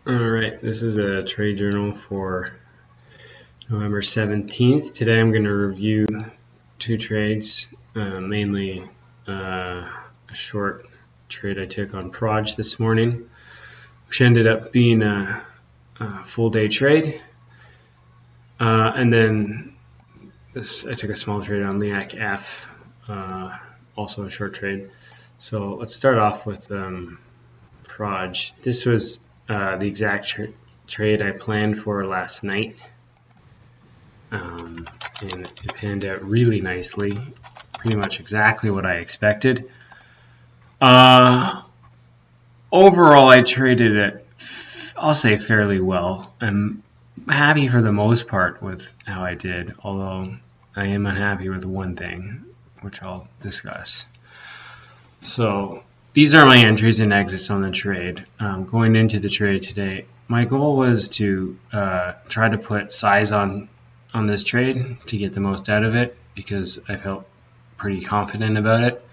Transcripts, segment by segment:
Alright, this is a trade journal for November 17th. Today I'm going to review two trades, mainly a short trade I took on PROG this morning, which ended up being a full day trade. And then I took a small trade on LIACF, also a short trade. So let's start off with PROG. This was the exact trade I planned for last night, and it panned out really nicely, pretty much exactly what I expected. Overall, I traded it, I'll say, fairly well. I'm happy for the most part with how I did, although I am unhappy with one thing, which I'll discuss. So these are my entries and exits on the trade. Going into the trade today, my goal was to try to put size on this trade to get the most out of it, because I felt pretty confident about it.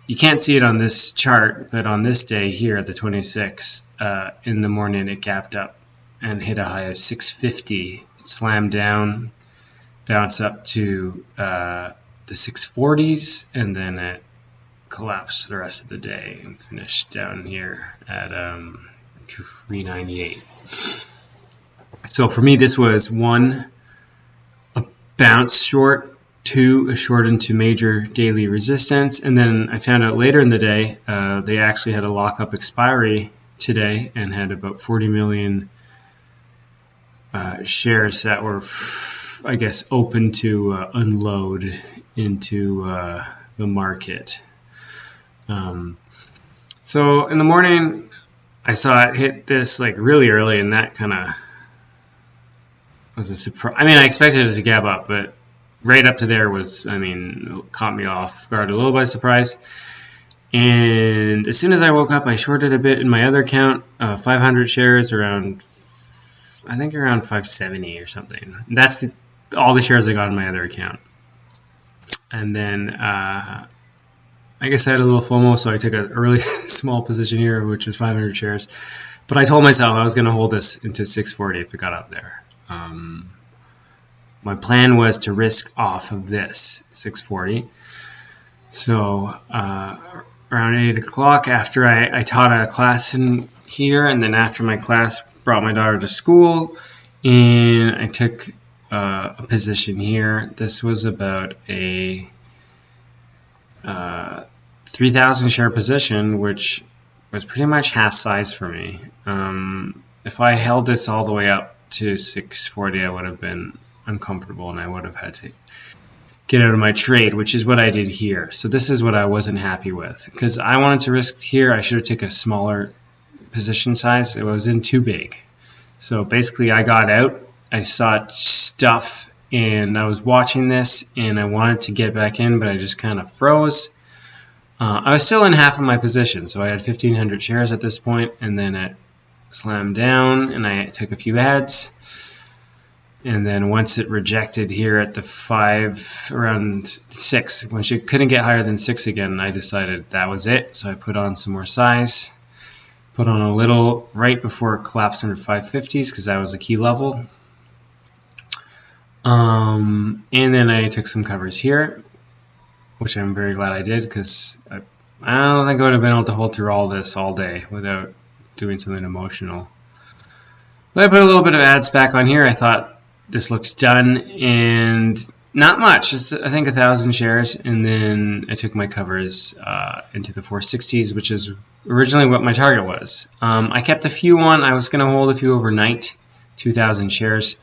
You can't see it on this chart, but on this day here, the 26th, in the morning, it gapped up and hit a high of 650. It slammed down, bounced up to the 640s, and then it collapsed the rest of the day and finished down here at 398. So for me, this was 1, a bounce short, 2, a short into major daily resistance, and then I found out later in the day they actually had a lockup expiry today and had about 40 million shares that were, I guess, open to unload into the market. So in the morning, I saw it hit this like really early, and that kind of was a surprise. I mean, I expected it to gap up, but right up to there was, caught me off guard a little by surprise. And as soon as I woke up, I shorted a bit in my other account, 500 shares, around 570 or something. That's all the shares I got in my other account. And then I guess I had a little FOMO, so I took a really small position here, which was 500 shares. But I told myself I was going to hold this into 640 if it got up there. My plan was to risk off of this 640. So around 8 o'clock, after I taught a class in here, and then after my class, brought my daughter to school, and I took a position here. This was about a 3,000 share position, which was pretty much half size for me. If I held this all the way up to 640, I would have been uncomfortable and I would have had to get out of my trade, which is what I did here. So this is what I wasn't happy with, because I wanted to risk here. I should have taken a smaller position size. It was in too big. So basically I got out, I saw stuff, and I was watching this and I wanted to get back in, but I just kind of froze. I was still in half of my position, so I had 1,500 shares at this point, and then it slammed down and I took a few ads. And then once it rejected here at the 5, around 6, when she couldn't get higher than 6 again, I decided that was it. So I put on some more size, put on a little right before it collapsed under 550s, because that was a key level. And then I took some covers here, which I'm very glad I did, because I don't think I would have been able to hold through all this all day without doing something emotional. But I put a little bit of ads back on here. I thought this looks done, and not much. It's, I think, 1,000 shares, and then I took my covers into the 460s, which is originally what my target was. I kept a few on. I was going to hold a few overnight, 2,000 shares,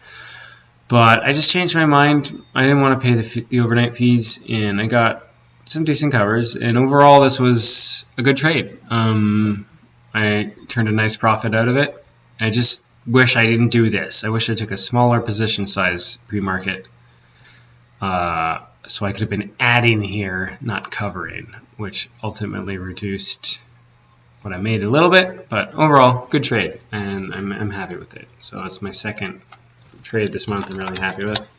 but I just changed my mind. I didn't want to pay the overnight fees, and I got some decent covers, and overall this was a good trade. I turned a nice profit out of it. I just wish I didn't do this. I wish I took a smaller position size pre-market, so I could have been adding here, not covering, which ultimately reduced what I made a little bit, but overall, good trade, and I'm happy with it. So that's my second trade this month I'm really happy with.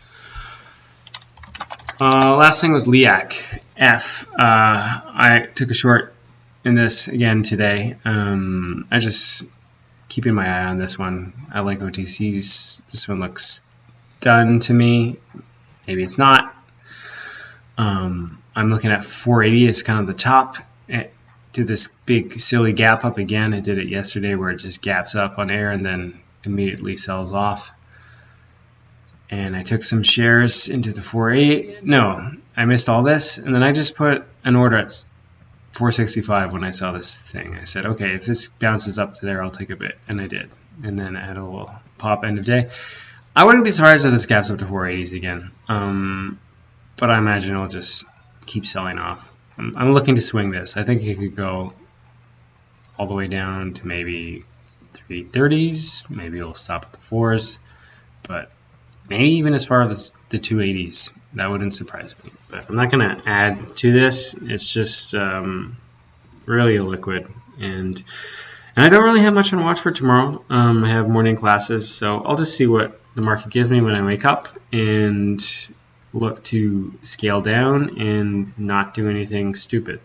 Last thing was LIACF. I took a short in this again today. I just keeping my eye on this one. I like OTCs. This one looks done to me. Maybe it's not. I'm looking at 480 as kind of the top. It did this big silly gap up again. I did it yesterday where it just gaps up on air and then immediately sells off. And I took some shares into the 480. No, I missed all this. And then I just put an order at 465 when I saw this thing. I said, okay, if this bounces up to there, I'll take a bit. And I did. And then I had a little pop end of day. I wouldn't be surprised if this gaps up to 480s again. But I imagine it'll just keep selling off. I'm looking to swing this. I think it could go all the way down to maybe 330s. Maybe it'll stop at the 4s. But maybe even as far as the 280s. That wouldn't surprise me. But I'm not going to add to this. It's just really illiquid. And I don't really have much on watch for tomorrow. I have morning classes. So I'll just see what the market gives me when I wake up and look to scale down and not do anything stupid.